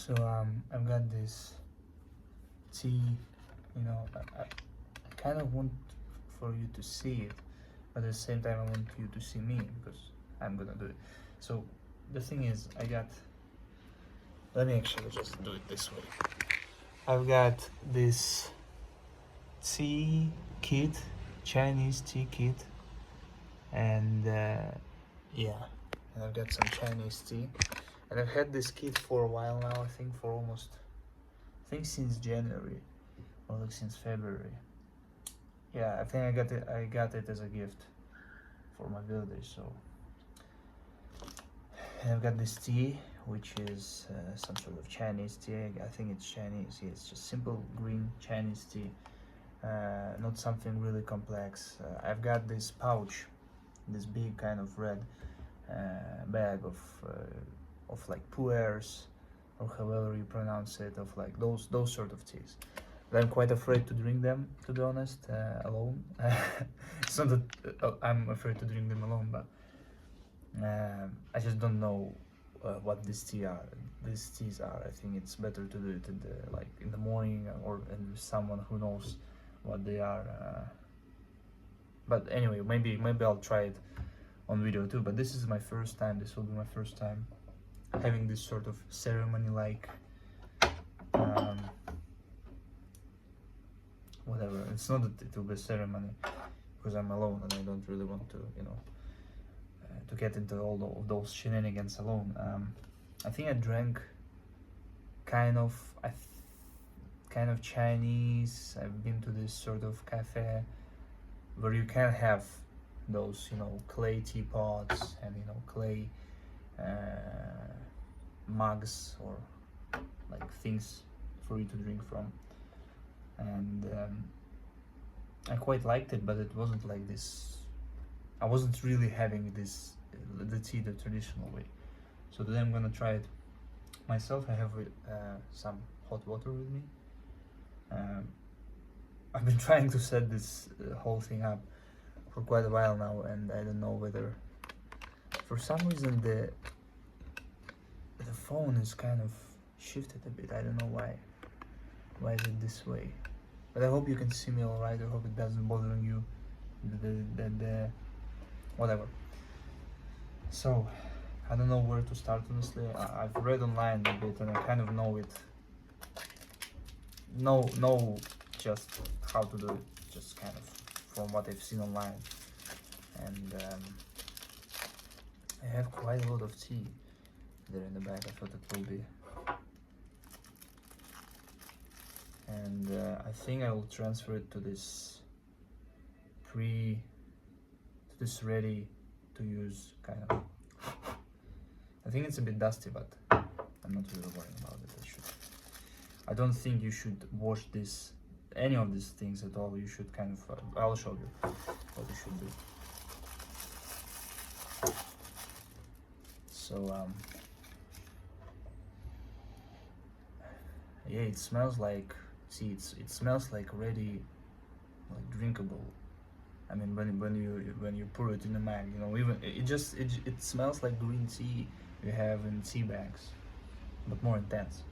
So I've got this tea, you know, I kind of want for you to see it, but at the same time I want you to see me because I'm gonna do it. So the thing is, let me actually just do it this way. I've got this tea kit, Chinese tea kit, and yeah, and I've got some Chinese tea, and I've had this kit for a while now. I think since January, or like since February. Yeah, I think I got it as a gift for my birthday. So and I've got this tea, which is some sort of Chinese tea. I think it's Chinese. Yeah, it's just simple green Chinese tea, not something really complex. I've got this pouch, this big kind of red bag of like pu'ers, or however you pronounce it, of like those sort of teas. But I'm quite afraid to drink them, to be honest, alone. It's not that I'm afraid to drink them alone, but I just don't know what these teas are. I think it's better to do it in the morning, or and with someone who knows what they are. But anyway, maybe I'll try it on video too. But this is my first time. This will be my first time having this sort of ceremony, like whatever. It's not that it will be a ceremony because I'm alone and I don't really want to, to get into all of those shenanigans alone. I think I drank kind of Chinese. I've been to this sort of cafe where you can have those, clay teapots and clay mugs, or like things for you to drink from. And I quite liked it, but it wasn't like this. I wasn't really having the tea the traditional way. So today I'm gonna try it myself. I have some hot water with me. I've been trying to set this whole thing up for quite a while now, and I don't know whether, for some reason, the phone is kind of shifted a bit. I don't know why. Why is it this way? But I hope you can see me all right. I hope it doesn't bother you. The whatever. So I don't know where to start, honestly. I've read online a bit and I kind of know just how to do it, just kind of from what I've seen online. And I have quite a lot of tea there in the back. I thought it will be. And I think I will transfer it to this ready to use kind of. I think it's a bit dusty, but I'm not really worrying about it. I don't think you should wash any of these things at all. You should kind of, I'll show you what you should do. So yeah, it smells like, it smells like ready, like drinkable. I mean, when you pour it in a mag, even it smells like green tea you have in tea bags, but more intense.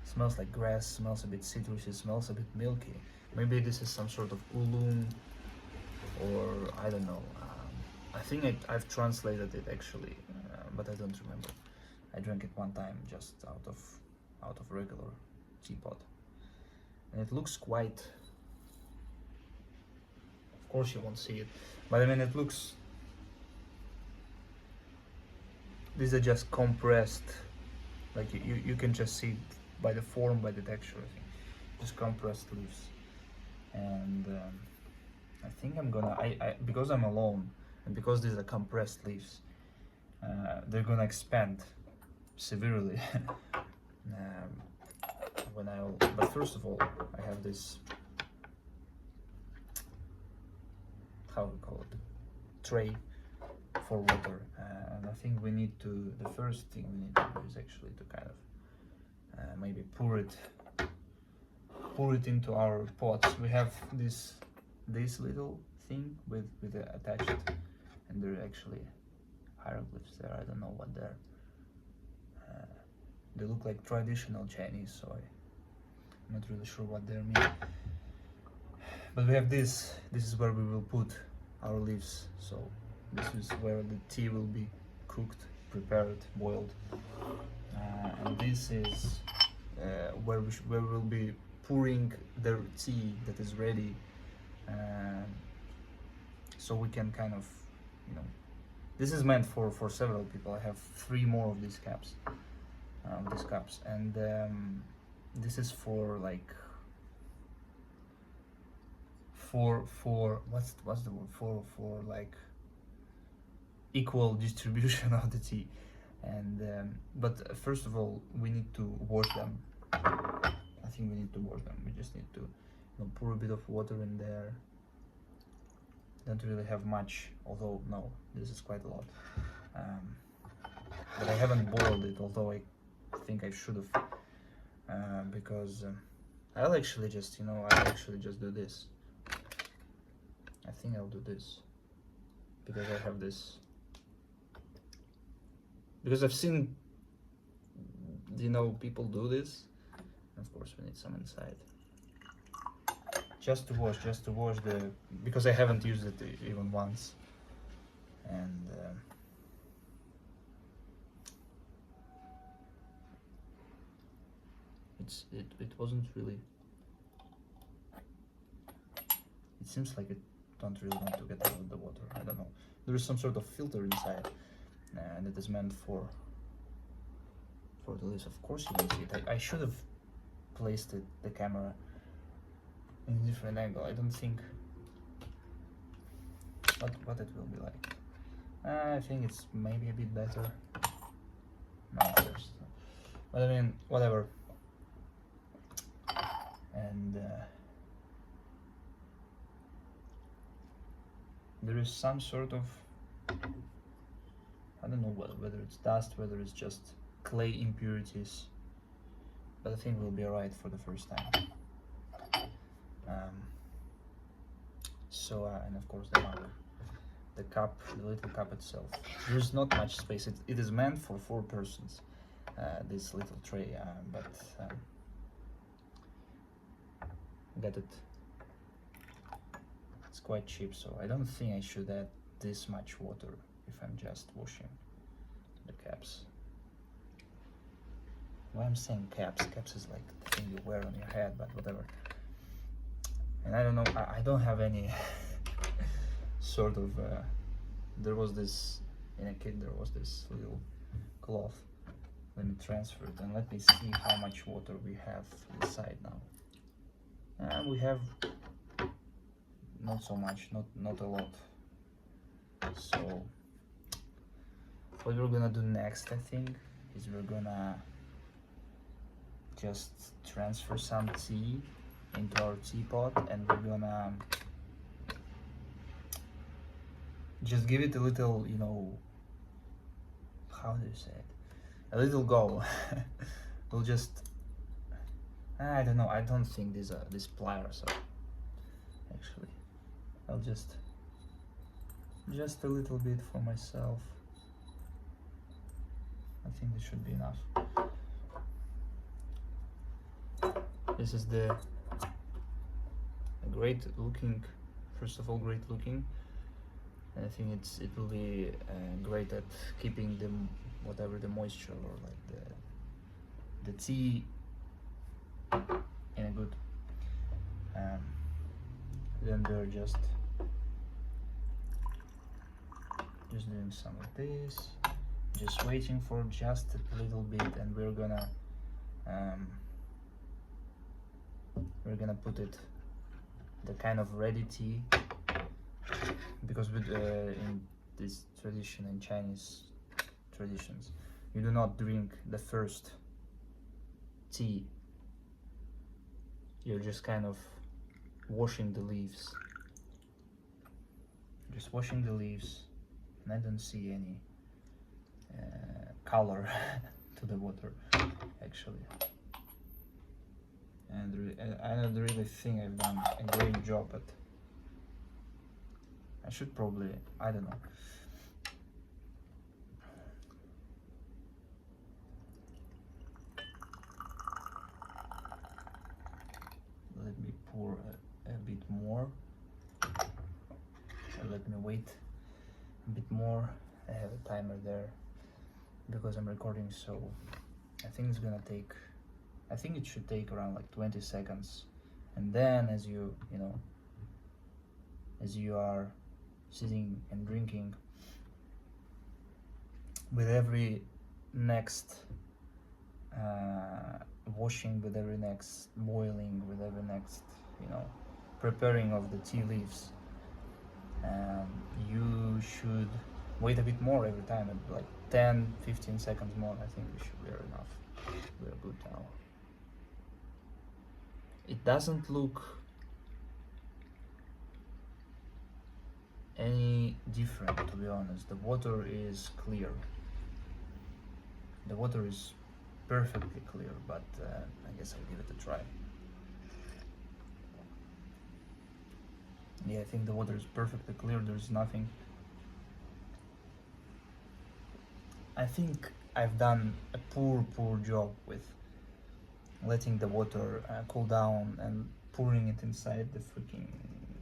It smells like grass, smells a bit citrusy, smells a bit milky. Maybe this is some sort of oolong, or I don't know. I think I've translated it actually, but I don't remember. I drank it one time just out of regular teapot, and it looks quite. Of course you won't see it, but I mean it looks. These are just compressed, like you can just see it by the form, by the texture. I think just compressed leaves, and I think I'm gonna. I because I'm alone, and because these are compressed leaves, they're gonna expand severely. But first of all, I have this, how we call it, tray for water, and I think the first thing we need to do is actually to kind of maybe pour it into our pots. We have this little thing with attached, and there are actually hieroglyphs there. I don't know what they're. they look like traditional Chinese, so I'm not really sure what they mean. But we have this is where we will put our leaves, so this is where the tea will be cooked, prepared, boiled, and this is where we'll be pouring the tea that is ready, so we can kind of, you know, this is meant for several people. I have 3 more of these cups, and this is for like for what's the word, for like equal distribution of the tea. And but first of all, we need to wash them. I think we need to wash them. We just need to, you know, pour a bit of water in there. Don't really have much, although no, this is quite a lot. But I haven't boiled it, although I think I should have, because I'll actually just, you know, I'll actually just do this. I think I'll do this because I have this. Because I've seen, you know, people do this. Of course, we need some inside. Just to wash the, because I haven't used it even once, and it wasn't really. It seems like it don't really want to get out of the water. I don't know. There is some sort of filter inside, and it is meant for the leaves. Of course, you can see it. I should have placed the camera in a different angle. I don't think what it will be like. I think it's maybe a bit better. No, but I mean, whatever. And there is some sort of, I don't know whether it's dust, whether it's just clay impurities, but I think we'll be alright for the first time. So and of course the mug, the cup, the little cup itself. There's not much space. It is meant for 4 persons. This little tray, but got it. It's quite cheap, so I don't think I should add this much water if I'm just washing the caps. Why I'm saying caps? Caps is like the thing you wear on your head, but whatever. And I don't know, I don't have any sort of, there was this, in a kit there was this little cloth. Let me transfer it and let me see how much water we have inside now. And we have not so much, not a lot. So what we're gonna do next, I think, is we're gonna just transfer some tea into our teapot, and we're gonna just give it a little, you know, how do you say it, a little go. We'll just, I don't know, I don't think these pliers are, actually, I'll just a little bit for myself. I think this should be enough. This is the great looking, first of all, great looking. And I think it will be great at keeping the whatever the moisture or like the tea in a good. Then we're just doing some of this, just waiting for just a little bit, and we're gonna put it, the kind of ready tea, because with in this tradition, in Chinese traditions, you do not drink the first tea. You're just kind of washing the leaves, just washing the leaves, and I don't see any color to the water, actually. And I don't really think I've done a great job, but I should probably, I don't know. wait a bit more. I have a timer there because I'm recording, so I think it's gonna take, I think it should take around like 20 seconds. And then as you know, as you are sitting and drinking, with every next washing, with every next boiling, with every next, you know, preparing of the tea leaves, you should wait a bit more every time, like 10-15 seconds more. I think we should be enough. We are good now. It doesn't look any different, to be honest. The water is clear. The water is perfectly clear, but I guess I'll give it a try. Yeah, I think the water is perfectly clear. There's nothing. I think I've done a poor job with letting the water cool down and pouring it inside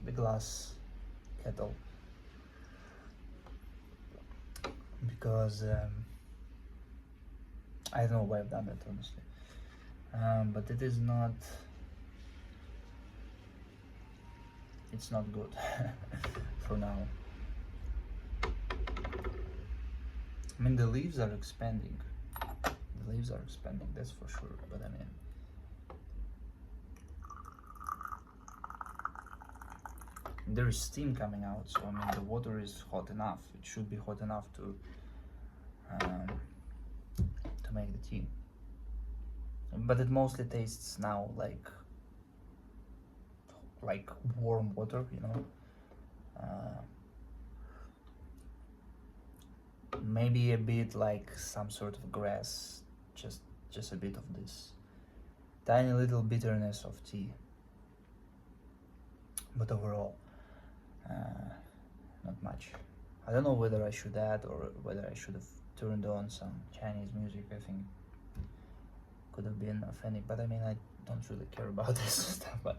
the glass kettle, because I don't know why I've done that, honestly, but it is not, it's not good for now. I mean, the leaves are expanding. The leaves are expanding, that's for sure, but I mean, there is steam coming out, so I mean the water is hot enough. It should be hot enough to make the tea. But it mostly tastes now like warm water, you know. Maybe a bit like some sort of grass, just a bit of this tiny little bitterness of tea. But overall, not much. I don't know whether I should add or whether I should have turned on some Chinese music. I think could have been authentic, but I mean, I don't really care about this stuff. But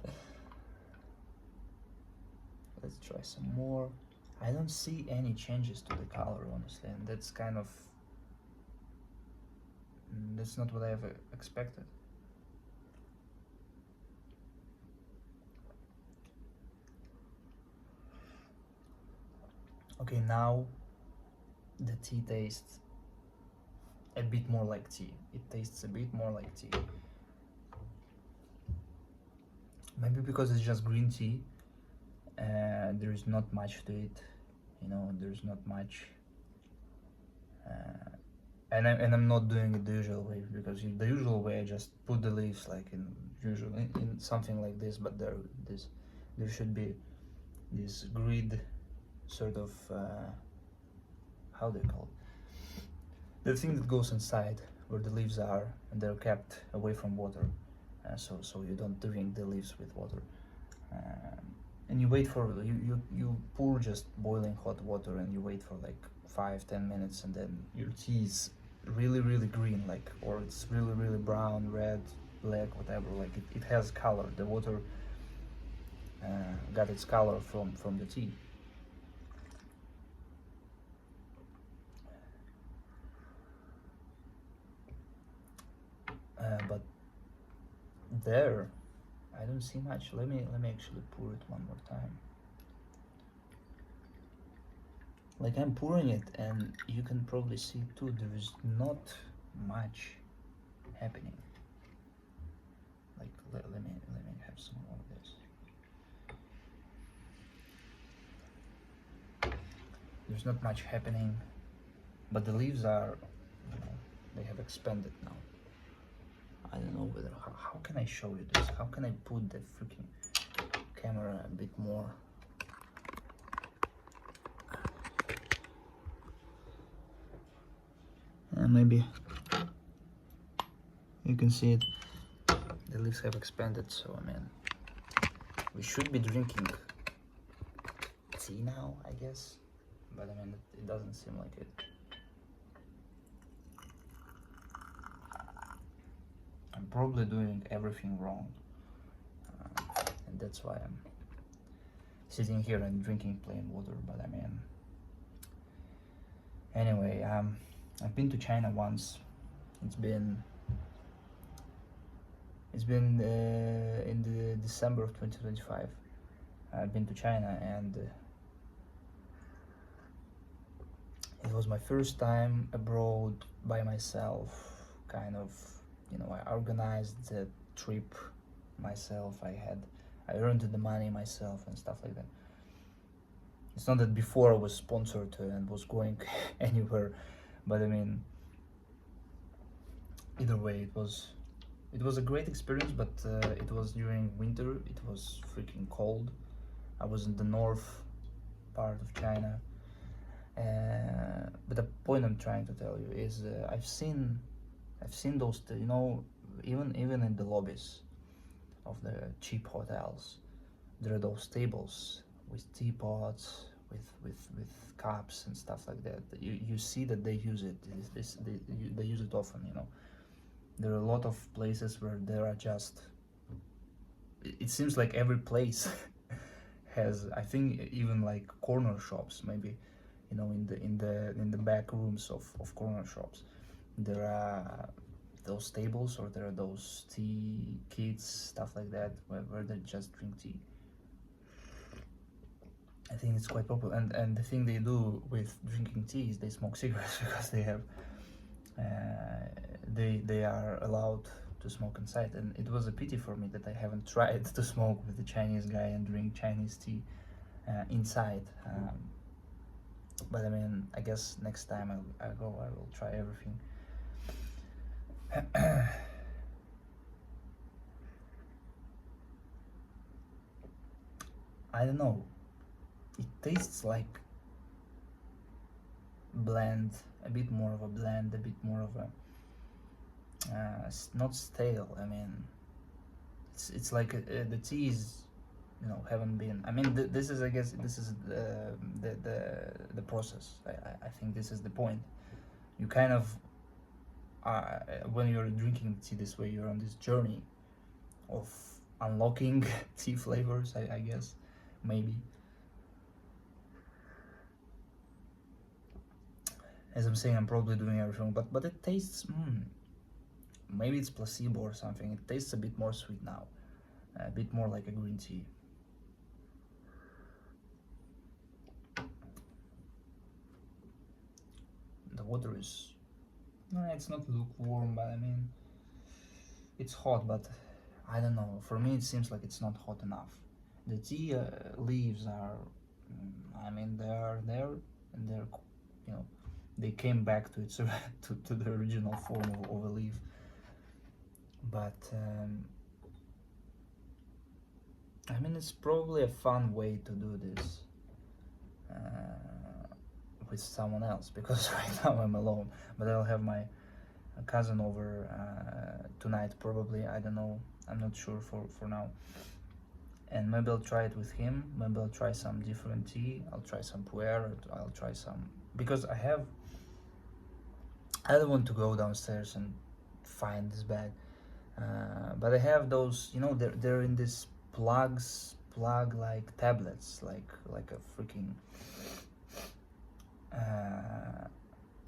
let's try some more. I don't see any changes to the color, honestly, and that's kind of, that's not what I have expected. Okay, now the tea tastes a bit more like tea. It tastes a bit more like tea. Maybe because it's just green tea, there is not much to it, you know. There's not much, and I'm not doing it the usual way, because the usual way I just put the leaves like in something like this, but there should be this grid sort of, how do you call it? The thing that goes inside where the leaves are, and they're kept away from water, so you don't drink the leaves with water. And you wait for, you pour just boiling hot water, and you wait for like 5-10 minutes, and then your tea is really green, like, or it's really brown, red, black, whatever. Like it has color. The water got its color from the tea. But there, I don't see much. Let me actually pour it one more time. Like, I'm pouring it, and you can probably see too, there is not much happening. Like, let me have some more of this. There's not much happening, but the leaves are, you know, they have expanded now. I don't know whether, how can I show you this? How can I put the freaking camera a bit more? Maybe you can see it. The leaves have expanded, so I mean, we should be drinking tea now, I guess. But I mean, it doesn't seem like it. I'm probably doing everything wrong, and that's why I'm sitting here and drinking plain water. But I mean, anyway, I've been to China once. It's been in the December of 2025. I've been to China, and it was my first time abroad by myself. Kind of, I organized the trip myself. I earned the money myself and stuff like that. It's not that before I was sponsored and was going anywhere, but I mean, either way, it was a great experience. But it was during winter. It was freaking cold. I was in the north part of China. But the point I'm trying to tell you is, I've seen those, even in the lobbies of the cheap hotels, there are those tables with teapots, with cups and stuff like that. You see that they use it. They use it often. There are a lot of places where there are just. It seems like every place has. I think even like corner shops, maybe, in the back rooms of corner shops, there are those tables, or there are those tea kits, stuff like that, where they just drink tea. I think it's quite popular, and the thing they do with drinking tea is they smoke cigarettes because they have they are allowed to smoke inside. And it was a pity for me that I haven't tried to smoke with the Chinese guy and drink Chinese tea inside. But I mean, I guess next time I go, I will try everything. I don't know. It tastes like blend, a bit more of a blend, a bit more of a not stale. I mean, it's like the tea is, haven't been. I mean, this is, I guess, this is the process. I think this is the point. You kind of, when you're drinking tea this way, you're on this journey of unlocking tea flavors. I guess, maybe. As I'm saying, I'm probably doing everything, but it tastes. Maybe it's placebo or something. It tastes a bit more sweet now, a bit more like a green tea. The water is, no, it's not lukewarm, but I mean, it's hot, but I don't know. For me, it seems like it's not hot enough. The tea leaves are, I mean, they are there, and they came back to its to the original form of a leaf. But I mean, it's probably a fun way to do this with someone else, because right now I'm alone. But I'll have my cousin over tonight, probably. I don't know. I'm not sure for now. And maybe I'll try it with him. Maybe I'll try some different tea. I'll try some pu'er. I'll try some, because I don't want to go downstairs and find this bag. But I have those, they're in this plug like tablets, like a freaking.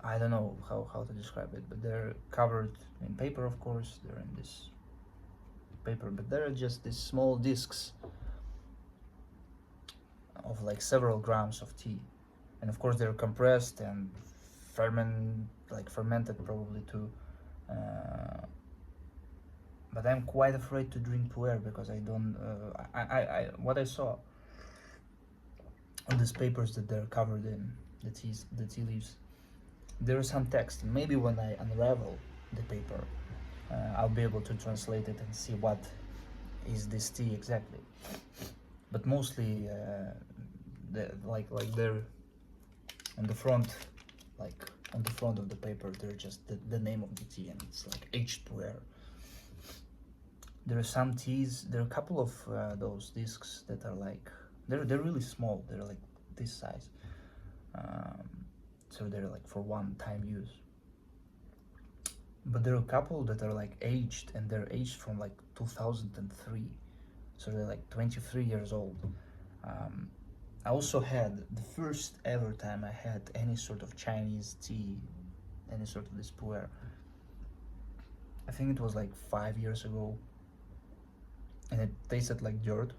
I don't know how to describe it, but they're covered in paper, of course. They're in this paper, but they're just these small discs of like several grams of tea, and of course they're compressed and fermented probably too. But I'm quite afraid to drink pu'er, because I don't. What I saw on these papers that they're covered in the tea leaves, there is some text. Maybe when I unravel the paper, I'll be able to translate it and see what is this tea exactly. But mostly, like they're on the front, like on the front of the paper, they're just the name of the tea, and it's like aged pu'er. There are some teas. There are a couple of those discs that are like they're really small. They're like this size, so they're like for one-time use. But there are a couple that are like aged, and they're aged from like 2003, so they're like 23 years old. I also had the first ever time I had any sort of Chinese tea, any sort of this pu'er. I think it was like 5 years ago, and it tasted like dirt,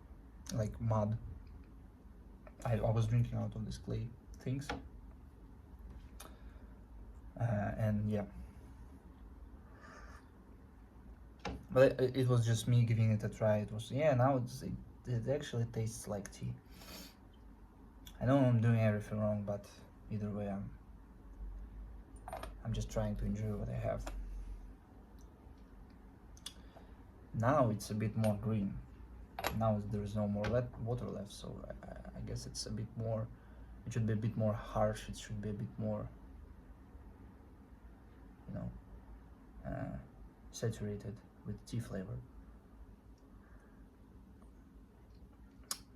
like mud. I was drinking out of these clay things, and yeah. But it was just me giving it a try. It was, yeah, now it actually tastes like tea. I know I'm doing everything wrong, but either way, I'm just trying to enjoy what I have. Now it's a bit more green. Now there is no more water left, so I guess it's a bit more. It should be a bit more harsh. It should be a bit more, you know, saturated with tea flavor.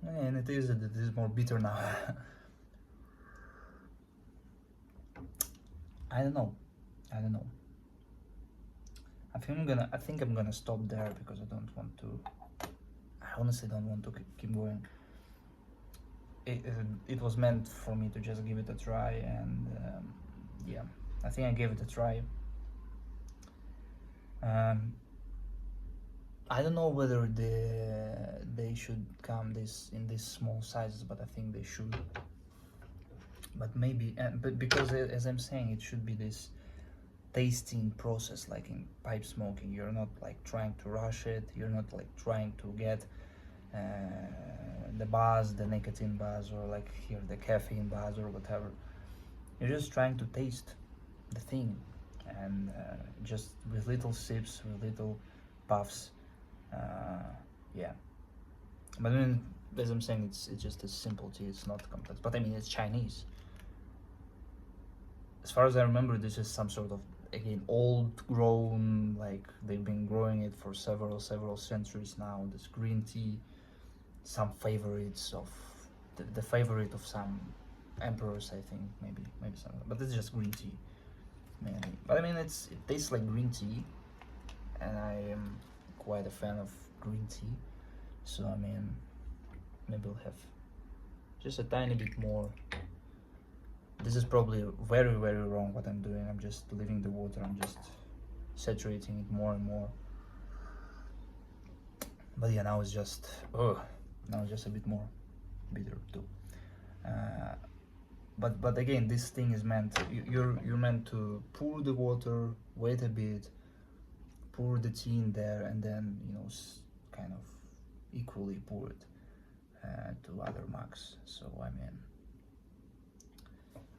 And it is more bitter now. I don't know. I don't know. I think I'm gonna stop there because I don't want to. I honestly don't want to keep going. It was meant for me to just give it a try, and yeah, I think I gave it a try. I don't know whether they should come in these small sizes, but I think they should. But maybe, but because as I'm saying, it should be this tasting process, like in pipe smoking. You're not like trying to rush it. You're not like trying to get the buzz, the nicotine buzz, or like here the caffeine buzz or whatever. You're just trying to taste the thing, and just with little sips, with little puffs. Yeah, but I mean, as I'm saying, it's just a simple tea. It's not complex. But I mean, it's Chinese. As far as I remember, this is some sort of, again, old grown, like they've been growing it for several centuries now. This green tea, some favorites of the favorite of some emperors, I think, maybe some, but it's just green tea mainly. But I mean, it tastes like green tea, and I am quite a fan of green tea, so I mean, maybe I'll have just a tiny bit more. This is probably very wrong what I'm doing. I'm just leaving the water, I'm just saturating it more and more. But yeah, now it's just a bit more bitter too. But again, this thing is meant, you're meant to pour the water, wait a bit, pour the tea in there, and then, you know, kind of equally pour it to other mugs. So I mean,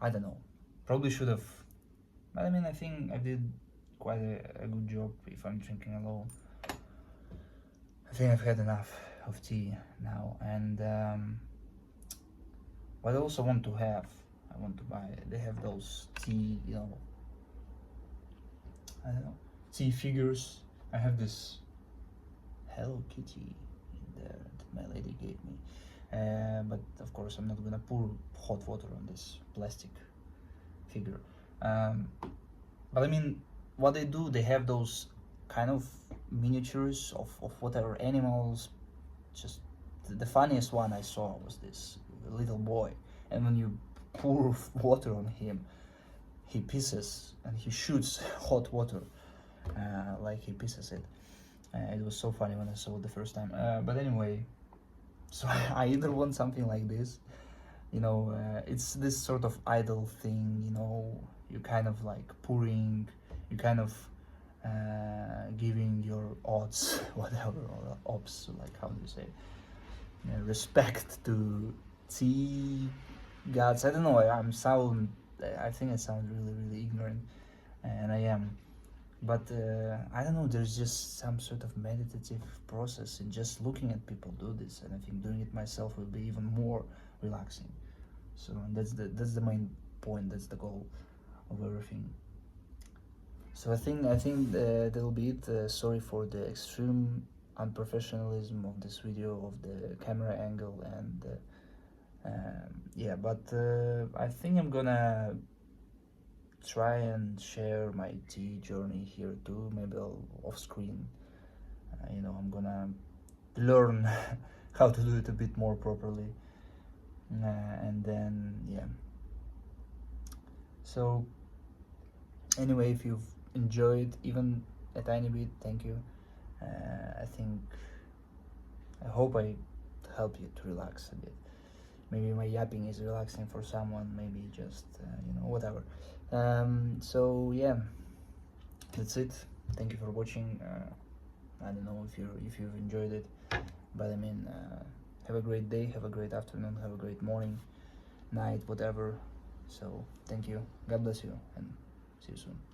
I don't know, probably should have, but I mean, I think I did quite a good job if I'm drinking alone. I think I've had enough of tea now, and what I also want to have, I want to buy, they have those tea, you know, I don't know, tea figures. I have this Hello Kitty in there that my lady gave me, but of course I'm not gonna pour hot water on this plastic figure. But I mean, what they do, they have those kind of miniatures of whatever animals. Just the funniest one I saw was this little boy, and when you pour water on him, he pisses and he shoots hot water, like he pisses it. It was so funny when I saw it the first time. But anyway, so I either want something like this, you know, it's this sort of idle thing, you know, you kind of like pouring, you kind of giving your odds, whatever, or ops, like how do you say, respect to tea gods. I don't know, I think I sound really ignorant, and I am. But I don't know, there's just some sort of meditative process in just looking at people do this, and I think doing it myself will be even more relaxing. So that's the main point, that's the goal of everything. So I think that'll be it. Sorry for the extreme unprofessionalism of this video, of the camera angle, and yeah, but I think I'm gonna try and share my tea journey here too, maybe off screen. You know, I'm gonna learn how to do it a bit more properly. and then yeah. So anyway, if you've enjoyed even a tiny bit, thank you. I hope I help you to relax a bit. Maybe my yapping is relaxing for someone, maybe just whatever. So yeah, that's it. Thank you for watching. I don't know if you've enjoyed it, but I mean, have a great day, have a great afternoon, have a great morning, night, whatever. So thank you. God bless you, and see you soon.